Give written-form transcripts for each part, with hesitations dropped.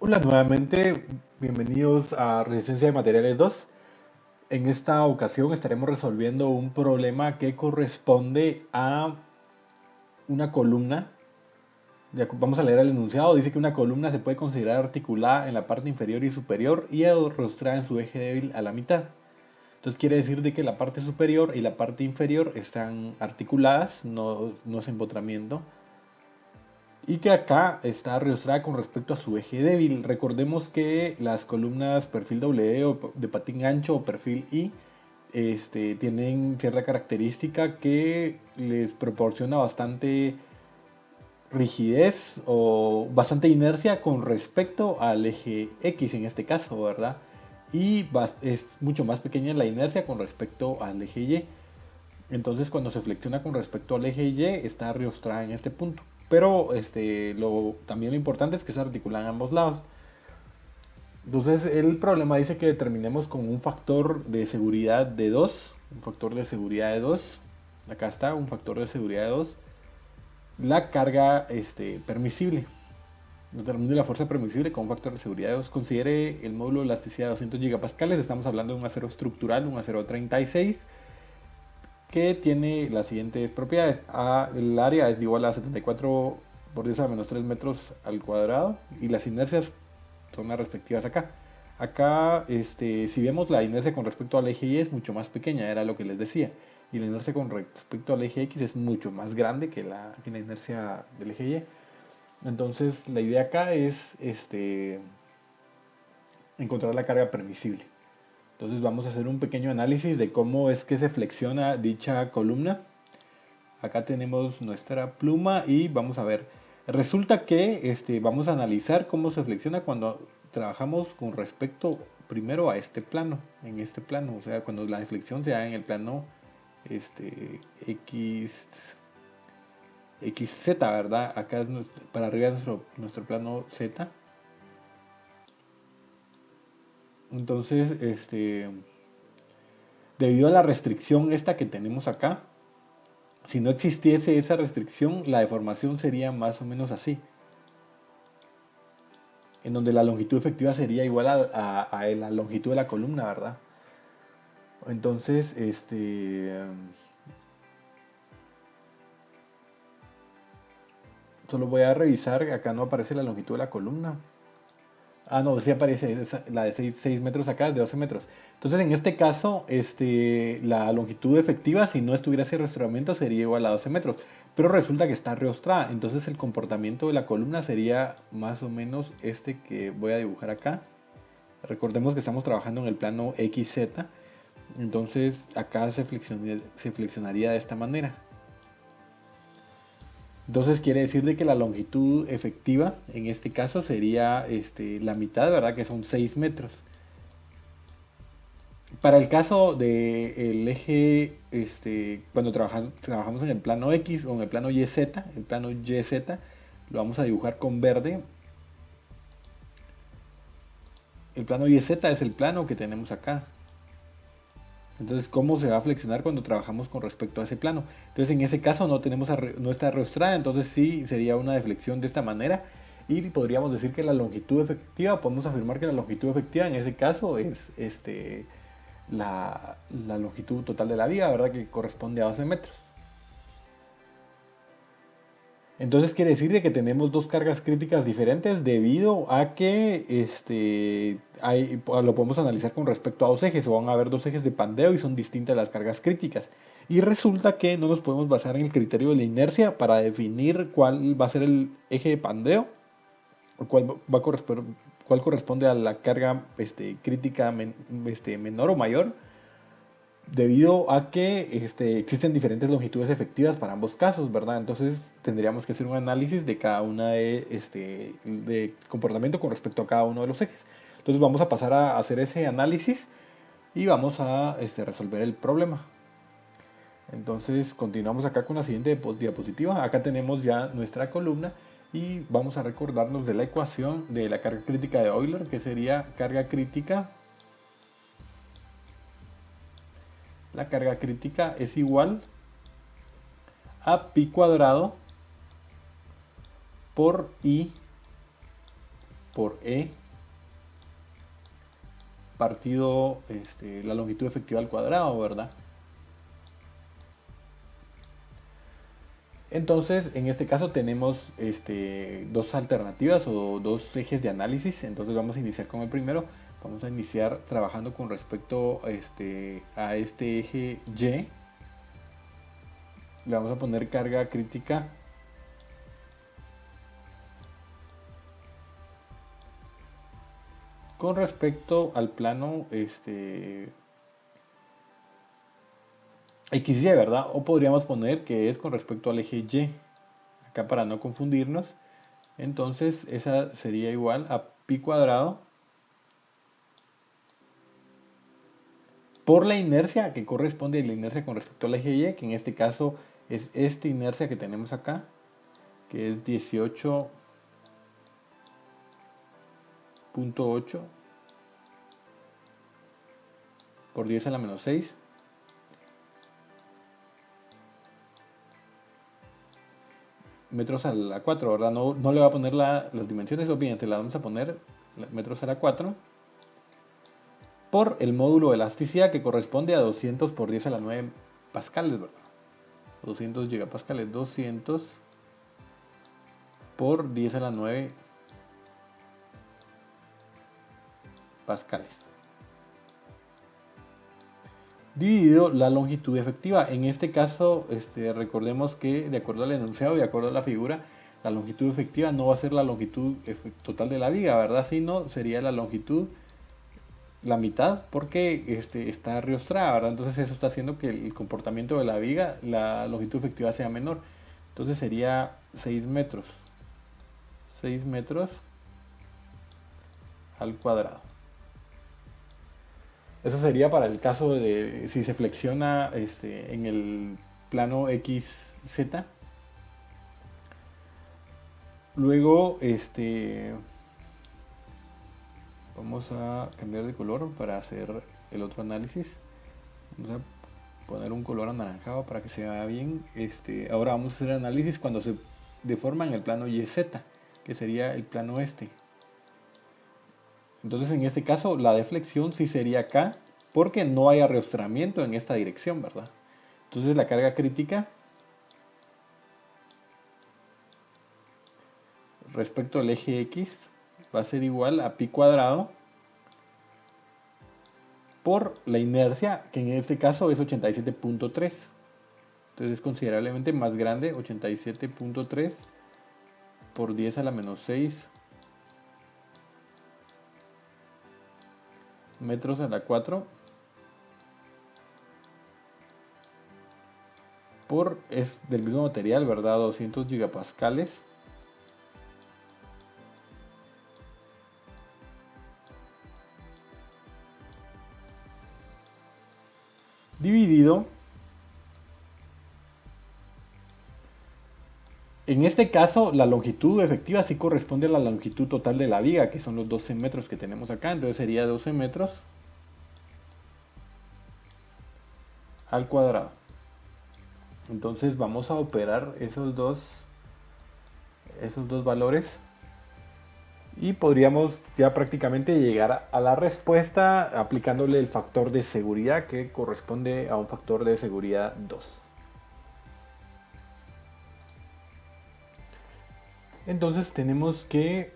Hola nuevamente, bienvenidos a Resistencia de Materiales 2. En esta ocasión estaremos resolviendo un problema que corresponde a una columna. Vamos a leer el enunciado. Dice que una columna se puede considerar articulada en la parte inferior y superior y arrostrada en su eje débil a la mitad. Entonces quiere decir de que la parte superior y la parte inferior están articuladas, no es empotramiento. Y que acá está arrostrada con respecto a su eje débil. Recordemos que las columnas perfil W o de patín ancho o perfil I tienen cierta característica que les proporciona bastante rigidez o bastante inercia con respecto al eje X en este caso, ¿verdad? Y es mucho más pequeña la inercia con respecto al eje Y. Entonces cuando se flexiona con respecto al eje Y está arrostrada en este punto. Pero también lo importante es que se articula en ambos lados. Entonces el problema dice que determinemos con un factor de seguridad de 2. Un factor de seguridad de 2. Acá está, un factor de seguridad de 2. La carga permisible. Determine la fuerza permisible con un factor de seguridad de 2. Considere el módulo de elasticidad de 200 gigapascales. Estamos hablando de un acero estructural, un acero 36. Que tiene las siguientes propiedades. El área es igual a 74 por 10 a la menos 3 metros al cuadrado y las inercias son las respectivas acá. Acá, si vemos la inercia con respecto al eje Y es mucho más pequeña, era lo que les decía. Y la inercia con respecto al eje X es mucho más grande que la inercia del eje Y. Entonces, la idea acá es encontrar la carga permisible. Entonces vamos a hacer un pequeño análisis de cómo es que se flexiona dicha columna. Acá tenemos nuestra pluma y vamos a ver. Resulta que vamos a analizar cómo se flexiona cuando trabajamos con respecto primero a este plano, en este plano, o sea, cuando la flexión se da en el plano X, XZ, ¿verdad? Acá es para arriba es nuestro plano Z. Entonces, debido a la restricción esta que tenemos acá, si no existiese esa restricción, la deformación sería más o menos así, en donde la longitud efectiva sería igual a la longitud de la columna, ¿verdad? Entonces, solo voy a revisar, acá no aparece la longitud de la columna. Ah, no, sí aparece la de 6 metros acá, es de 12 metros. Entonces, en este caso, la longitud efectiva, si no estuviera ese restauramiento, sería igual a 12 metros. Pero resulta que está reostrada. Entonces, el comportamiento de la columna sería más o menos este que voy a dibujar acá. Recordemos que estamos trabajando en el plano XZ. Entonces, acá se flexionaría de esta manera. Entonces quiere decir de que la longitud efectiva en este caso sería la mitad, ¿verdad? Que son 6 metros. Para el caso del eje, cuando trabajamos en el plano X o en el plano YZ, el plano YZ lo vamos a dibujar con verde. El plano YZ es el plano que tenemos acá. Entonces, ¿cómo se va a flexionar cuando trabajamos con respecto a ese plano? Entonces, en ese caso no está arrostrada, entonces sí sería una deflexión de esta manera. Y podríamos decir que la longitud efectiva, podemos afirmar que la longitud efectiva en ese caso es la longitud total de la viga, ¿verdad? Que corresponde a 12 metros. Entonces quiere decir de que tenemos dos cargas críticas diferentes debido a que lo podemos analizar con respecto a dos ejes, o van a haber dos ejes de pandeo y son distintas las cargas críticas. Y resulta que no nos podemos basar en el criterio de la inercia para definir cuál va a ser el eje de pandeo, o cuál corresponde a la carga crítica menor o mayor, debido a que existen diferentes longitudes efectivas para ambos casos, ¿verdad? Entonces tendríamos que hacer un análisis de cada una de comportamiento con respecto a cada uno de los ejes. Entonces vamos a pasar a hacer ese análisis y vamos a resolver el problema. Entonces continuamos acá con la siguiente diapositiva. Acá tenemos ya nuestra columna y vamos a recordarnos de la ecuación de la carga crítica de Euler, que sería carga crítica. La carga crítica es igual a pi cuadrado por I por E partido la longitud efectiva al cuadrado, ¿verdad? Entonces, en este caso tenemos dos alternativas o dos ejes de análisis. Entonces vamos a iniciar con el primero. Vamos a iniciar trabajando con respecto a este eje Y. Le vamos a poner carga crítica con respecto al plano XY, ¿verdad? O podríamos poner que es con respecto al eje Y, acá para no confundirnos. Entonces esa sería igual a pi cuadrado por la inercia que corresponde a la inercia con respecto al eje Y, que en este caso es esta inercia que tenemos acá, que es 18.8 por 10 a la menos 6 metros a la 4, ¿verdad? No le va a poner las dimensiones, o bien se las vamos a poner metros a la 4 por el módulo de elasticidad que corresponde a 200 por 10 a la 9 pascales, ¿verdad? 200 gigapascales, 200 por 10 a la 9 pascales. Dividido la longitud efectiva. En este caso, recordemos que de acuerdo al enunciado, de acuerdo a la figura, la longitud efectiva no va a ser la longitud total de la viga, ¿verdad? Sino sería la longitud, la mitad, porque está riostrada, ¿verdad? Entonces eso está haciendo que el comportamiento de la viga, la longitud efectiva sea menor. Entonces sería 6 metros. 6 metros al cuadrado. Eso sería para el caso de si se flexiona en el plano XZ. Luego, vamos a cambiar de color para hacer el otro análisis. Vamos a poner un color anaranjado para que se vea bien. Ahora vamos a hacer análisis cuando se deforma en el plano YZ, que sería el plano este. Entonces en este caso la deflexión sí sería acá, porque no hay arrastramiento en esta dirección, ¿verdad? Entonces la carga crítica respecto al eje X va a ser igual a pi cuadrado por la inercia, que en este caso es 87.3. Entonces es considerablemente más grande, 87.3 por 10 a la menos 6 metros a la 4 por, es del mismo material, ¿verdad? 200 gigapascales dividido. En este caso, la longitud efectiva sí corresponde a la longitud total de la viga, que son los 12 metros que tenemos acá. Entonces sería 12 metros al cuadrado. Entonces vamos a operar esos dos valores y podríamos ya prácticamente llegar a la respuesta aplicándole el factor de seguridad, que corresponde a un factor de seguridad 2. Entonces tenemos que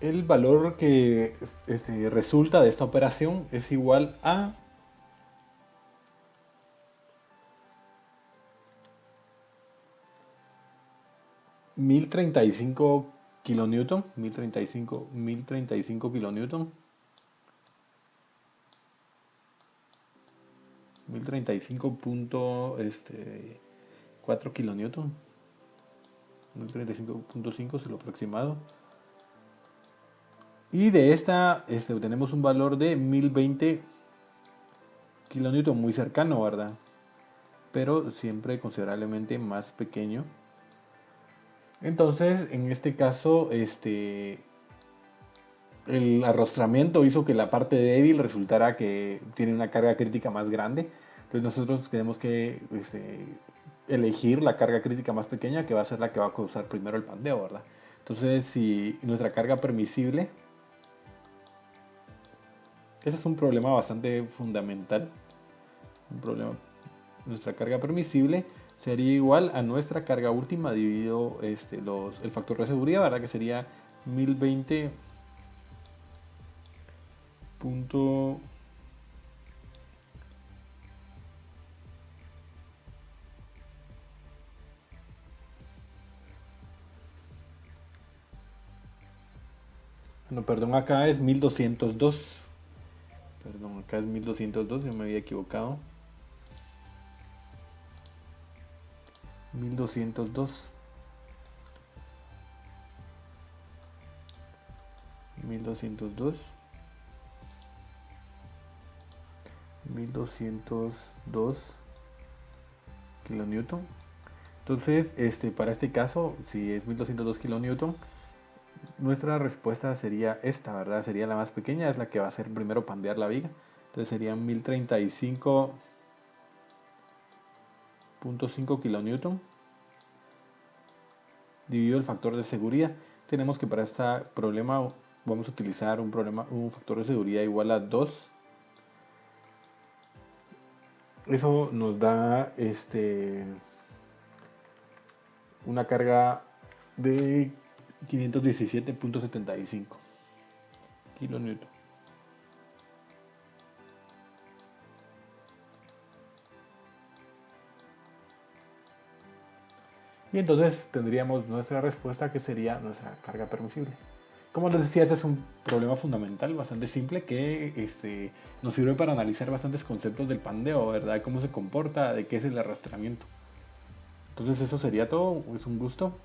el valor que resulta de esta operación es igual a 1035 kilonewton, 1035 kilonewton, 1035.4 kilonewton, 1035.5 es lo aproximado. Y de esta obtenemos un valor de 1020 kilonewton, muy cercano, ¿verdad? Pero siempre considerablemente más pequeño. Entonces, en este caso, el arrostramiento hizo que la parte débil resultara que tiene una carga crítica más grande. Entonces nosotros tenemos que elegir la carga crítica más pequeña, que va a ser la que va a causar primero el pandeo, ¿verdad? Entonces, si nuestra carga permisible, ese es un problema bastante fundamental, un problema, nuestra carga permisible sería igual a nuestra carga última dividido el factor de seguridad, ¿verdad? Que sería 1020 punto no, perdón, acá es 1202. Perdón, acá es 1202, yo me había equivocado. 1202. 1202. 1202 kilonewton. Entonces, para este caso, si es 1202 kilonewton, nuestra respuesta sería esta, ¿verdad? Sería la más pequeña, es la que va a hacer primero pandear la viga. Entonces serían 1035.5 kilonewton dividido el factor de seguridad. Tenemos que para este problema vamos a utilizar un factor de seguridad igual a 2. Eso nos da una carga de 517.75 kilonewton. Y entonces tendríamos nuestra respuesta, que sería nuestra carga permisible. Como les decía, este es un problema fundamental, bastante simple, que nos sirve para analizar bastantes conceptos del pandeo, ¿verdad? Cómo se comporta, de qué es el arrastramiento. Entonces eso sería todo, es un gusto.